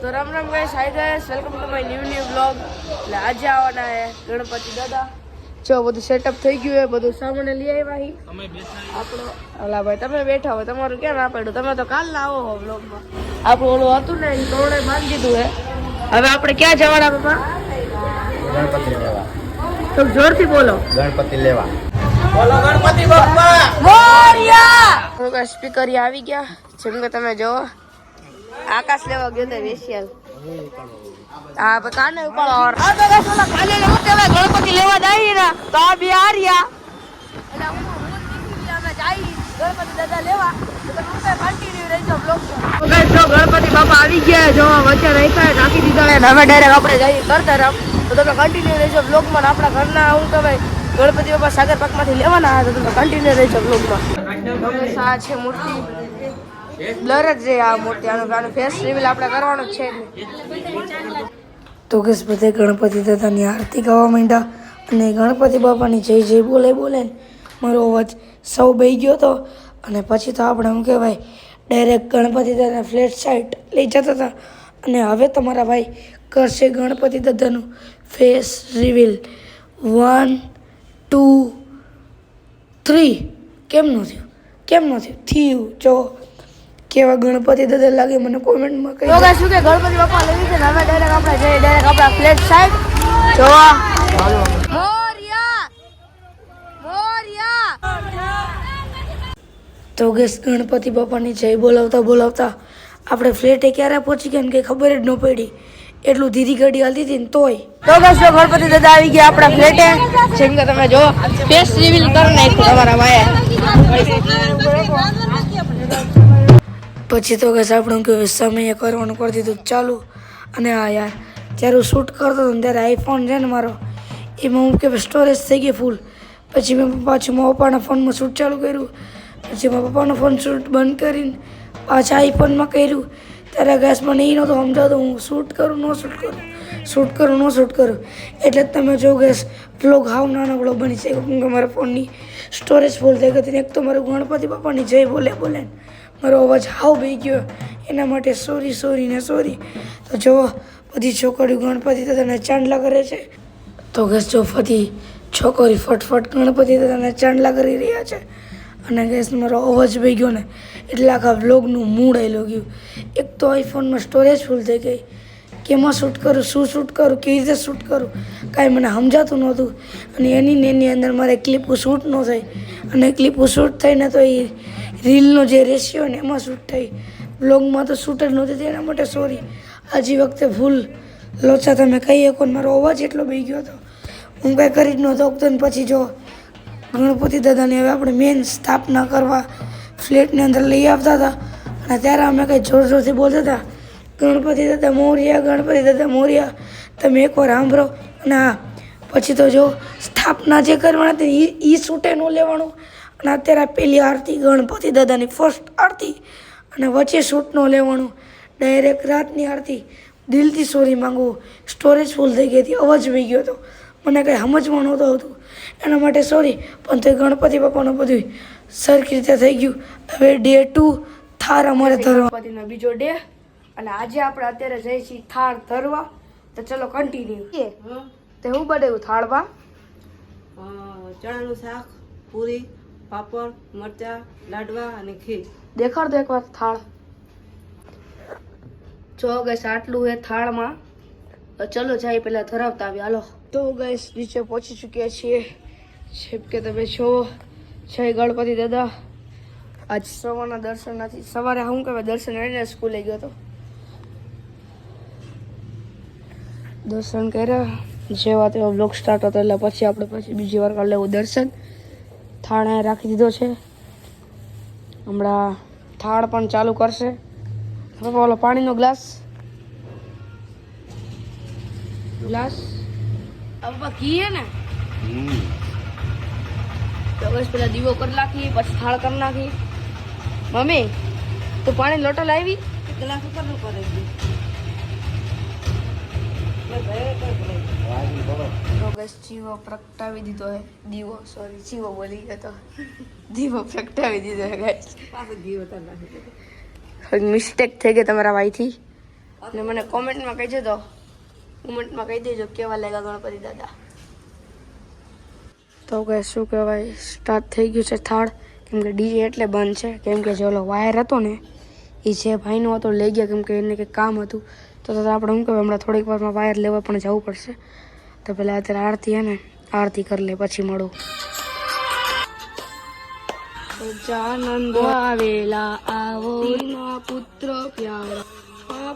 तो Ram Ram guys, hi guys, welcome to my new vlog. એટલે આજે આવવાના હે ગણપતિ દાદા। જો બધું સેટઅપ થઈ ગયું હે, બધું સામાન લઈ આવ્યા હી। અમે બેઠા આપણો અલા ભાઈ તમે બેઠા હો, તમારું કેમ ના પડ્યું? તમે તો કાલ ના આવો હો વ્લોગમાં। આપણું ઓલું હતું ને એ તોડે બાંધી દીધું હે। હવે આપણે ક્યાં જવાના બાપા? ગણપતિ લેવા। તો જોરથી બોલો, ગણપતિ લેવા। બોલો ગણપતિ બાપ્પા મોરયા। તો સ્પીકર આવી ગયા, જેમ કે તમે જો आकाश लेवा गयो तो वेशियल हां पे काने उपाड़ो और आ तो गाइस ओला काले लेवा तेवा गणपति लेवा जाई ना तो आ भी आ रिया એટલે હું નીકળી અમે જાઈ ગણપતિ દાદા લેવા તો તમે કન્ટિન્યુ રહેજો બ્લોગ તો ગાઈસ જો ગણપતિ બાપા આવી ગયા જો વચ્ચે રાખ્યા નાખી દીધા અને હવે ડાયરેક્ટ આપણે જઈએ ઘર તરફ તો તમે કન્ટિન્યુ રહેજો બ્લોગ માં આપણા ઘરના હું તો ભાઈ ગણપતિ બાપા સાગર પાકમાંથી લેવાના તો તમે કન્ટિન્યુ રહેજો બ્લોગ માં આ છે મૂર્તિ બ્લર જ રે આ મૂર્તિ આનો ફેસ રિવીલ આપણે કરવાનો છે તો કેસ બધે ગણપતિ દાદાની આરતી ગાવા માંડ્યા અને ગણપતિ બાપાની જય જય બોલે બોલે મારો અવાજ સૌ બેહી ગયો હતો અને પછી તો આપણે શું કહેવાય ડાયરેક્ટ ગણપતિ દાદાના ફ્લેટ સાઈડ લઈ જતા હતા અને હવે તમારા ભાઈ કરશે ગણપતિ દાદાનું ફેસ રિવીલ 1 2 3 કેમ ન થયું થયું જો કેવા ગણપતિ દાદા લાગે મને કોમેન્ટમાં કહી દો ગાઈસ શું કે ગણપતિ બાપા લેવી છે હવે ડાયરેક્ટ આપણે જઈએ ડાયરેક્ટ આપણા ફ્લેટ સાઈડ જોવા મોરયા તો ગેસ ગણપતિ બાપાની જય બોલાવતા આપણે ફ્લેટે ક્યારે પહોંચી ગયા ને કંઈ ખબર જ ન પડી એટલું ધીરી ગાડી હાલતી હતી ને તોય તો ગાઈસ જો ગણપતિ દાદા આવી ગયા આપણા ફ્લેટે જેમ કે તમે જો ફેસ રિવીલ કરી નાખ્યું તમારા ભાઈએ પછી તો કહેશે આપણું કે સમયે કરવાનું કરી દીધું ચાલુ અને હા યાર જ્યારે હું શૂટ કરતો હતો ને ત્યારે આઈફોન છે ને મારો એમાં હું કે સ્ટોરેજ થઈ ગઈ ફૂલ પછી મેં પાછું મારા પપ્પાના ફોનમાં શૂટ ચાલુ કર્યું પછી મારા પપ્પાનો ફોન શૂટ બંધ કરીને પાછા આઈફોનમાં કર્યું ત્યારે ગેસ મને એ નહોતું સમજાતું હું શૂટ કરું ન શૂટ કરું એટલે જ તમે જો ગેસ વ્લોગ હાવ નાનો વ્લોગ બની શકે કેમ કે મારા ફોનની સ્ટોરેજ ફૂલ થઈ ગઈ હતી એક તો મારું ગણપતિ બાપાની જય બોલે મારો અવાજ હાવ બેહી ગયો એના માટે સોરી તો જો બધી છોકરીઓ ગણપતિ દાદાને ચાંદલા કરે છે તો ગેસ જો બધી છોકરી ફટફટ ગણપતિ દાદાને ચાંદલા કરી રહ્યા છે અને ગેસ મારો અવાજ બેહી ગયો ને એટલે આખા વ્લોગનું મૂડ આવેલું ગયું એક તો આઈફોનમાં સ્ટોરેજ ફૂલ થઈ ગઈ કેમાં શૂટ કરું શું શૂટ કરું કેવી રીતે શૂટ કરું કાંઈ મને સમજાતું નહોતું અને એની અંદર મારે ક્લિપો શૂટ ન થાય અને ક્લિપો શૂટ થઈને તો એ રીલનો જે રેશિયો ને એમાં શૂટ થઈ વ્લોગમાં તો શૂટ જ નહોતી થઈ એના માટે સોરી હજી વખતે ભૂલ લોચા તમે કહી શકો ને મારો અવાજ એટલો બેહી ગયો હતો હું કાંઈ કરી જ નહોતો તો પછી જો ગણપતિ દાદાની હવે આપણે મેન સ્થાપના કરવા ફ્લેટની અંદર લઈ આવતા હતા અને ત્યારે અમે કંઈ જોરથી બોલતા હતા ગણપતિ દાદા મોરયા તમે એકવાર સાંભળો અને હા પછી તો જો સ્થાપના જે કરવાના હતી એ શૂટે ન લેવાનું અને અત્યારે પેલી આરતી ગણપતિ દાદાની ફર્સ્ટ આરતી અને વચ્ચે શૂટ ન લેવાનું ડાયરેક્ટ રાતની આરતી દિલથી સોરી માંગવું સ્ટોરેજ ફૂલ થઈ ગઈ હતી અવાજ વહી ગયો હતો મને કંઈ સમજમાં નહોતું આવતું એના માટે સોરી પણ તો ગણપતિ બાપાનું બધું સરખી રીતે થઈ ગયું હવે ડે 2 થાર અમારે ધરવા ગણપતિનો બીજો ડે અને આજે આપણે અત્યારે જઈએ છીએ થાળ ધરવા તો ચલો કન્ટિન્યુ તે હું બનાવ્યું થાળમાં ચણાનું શાક પૂરી પાપડ મરચા લાડવા અને ખીર દેખાડ દો એકવાર થાળ જો ગઈસ આટલું હે થાળમાં ચલો જાય પેલા ધરાવતા આવી હાલો તો ગઈસ નીચે પહોંચી ચૂક્યા છીએ જેમ કે તમે છો જય ગણપતિ દાદા આજ સવારના દર્શન નથી સવારે હું કહેવાય દર્શન કરીને સ્કૂલે ગયો હતો દર્શન કર્યા જેવા તેવા બ્લોગ સ્ટાર્ટ હતો એટલે પછી આપણે પછી બીજી વાર કરી લેવું દર્શન થાળ રાખી દીધો છે હમણાં થાળ પણ ચાલુ કરશે ઓલો પાણીનો ગ્લાસ પપ્પા ઘી હે ને તો બસ પેલા દીવો કરી નાખી પછી થાળ કરી નાખી મમ્મી તું પાણી લોટો લાવી ગ્લાસ ઉપર નું કરે જીવો પ્રગટાવી દીધો હે દીવો સોરી જીવો બોલી ગયો તો દીવો પ્રગટાવી દીધો હે ગાઈસ પાછો જીવો તો નાખી મિસ્ટેક થઈ ગઈ તમારા ભાઈથી અને મને કોમેન્ટમાં કહેજો તો કોમેન્ટમાં કહી દેજો કેવા લાગ્યા ગણપતિ દાદા. તો કે શું કહેવાય, સ્ટાર્ટ થઈ ગયું છે થાળ. કેમ કે ડીજે એટલે બંધ છે કેમ કે જે ઓલો વાયર હતો ને એ છે ભાઈનો હતો, લઈ ગયા કેમ કે એને કંઈક કામ હતું. તો આપણે શું કહેવાય હમણાં થોડીક વારમાં વાયર લેવા પણ જવું પડશે. તો પહેલાં અત્યારે આરતી હે ને આરતી કરી લે પછી મળું. ગજાનંદ આવેલા આવો પુત્ર પ્યારા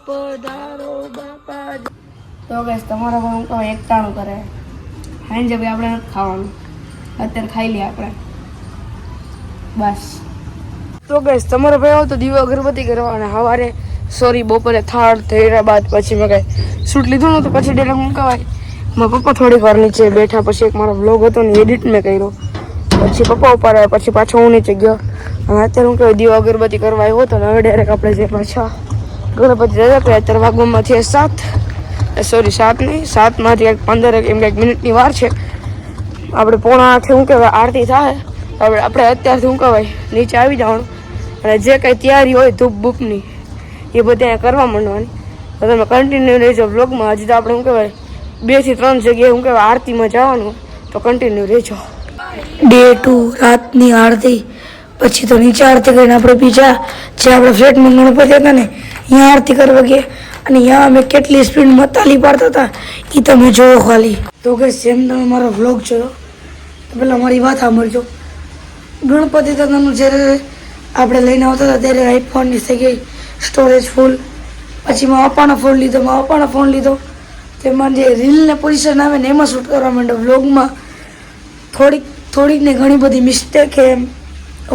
પધારો બાપા. તો ગેસ તમારા પણ હું કહું એકટાણું કરે હાંજે ભાઈ આપણે નથી ખાવાનું, અત્યારે ખાઈ લઈએ આપણે બસ. તો ગેસ તમારો ભાઈ આવો તો દીવો અગરબત્તી કરવા અને સવારે બપોરે થાળ થયા બાદ પછી મેં કાંઈ શૂટ લીધું ને તો પછી ડાયરેક્ટ હું કહેવાય મારા પપ્પા થોડીક વાર નીચે બેઠા. પછી એક મારો વ્લોગ હતો ને એડિટ મેં કર્યો. પછી પપ્પા ઉપર આવ્યા પછી પાછો હું નીચે ગયો. અને અત્યારે હું કહેવાય દીવો અગરબત્તી કરવા આવ્યો હતો ને હવે ડાયરેક્ટ આપણે જે પાછા ગણપતિ દાદા તો અત્યારે વાગવામાં છે 7 નહીં 7માંથી 15 એમ કંઈક મિનિટની વાર છે. આપણે 7:45 શું કહેવાય આરતી થાય હવે આપણે અત્યારથી શું કહેવાય નીચે આવી જવાનું અને જે કંઈ તૈયારી હોય ધૂપ બૂપની એ બધી અહીંયા કરવા માંડવાની. તો તમે કન્ટિન્યુ રહેજો બ્લોગમાં. હજી તો આપણે શું કહેવાય 2 થી 3 જગ્યાએ શું કહેવાય આરતીમાં જવાનું, તો કન્ટિન્યુ રહેજો. ડે 2 રાતની આરતી પછી તો નીચે આરતી કરીને આપણે બીજા જે આપણે ફ્લેટમાં ગણપતિ હતા ને અહીંયા આરતી કરવા ગયા. અને અહીંયા અમે કેટલી સ્પીડમાં તાલી પાડતા હતા એ તમે જોવો ખાલી. તો કે જેમ તમે મારો વ્લોગ જોયો તો પહેલાં મારી વાત સાંભળજો. ગણપતિ દાદાનું જ્યારે આપણે લઈને આવતા હતા ત્યારે આઈફોનની થઈ ગઈ સ્ટોરેજ ફૂલ. પછી મારા પપ્પાનો ફોન લીધો તેમાં જે રીલને પોઝિશન આવે ને એમાં શૂટ કરવા માંડ્યો. વ્લોગમાં થોડીક ને ઘણી બધી મિસ્ટેક એમ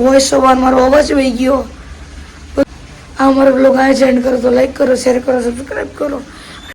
વોઇસ ઓવર મારો અવાજ વહી ગયો. આ મારો બ્લોગ આ એન્ડ કરો તો લાઈક કરો, શેર કરો, સબસ્ક્રાઈબ કરો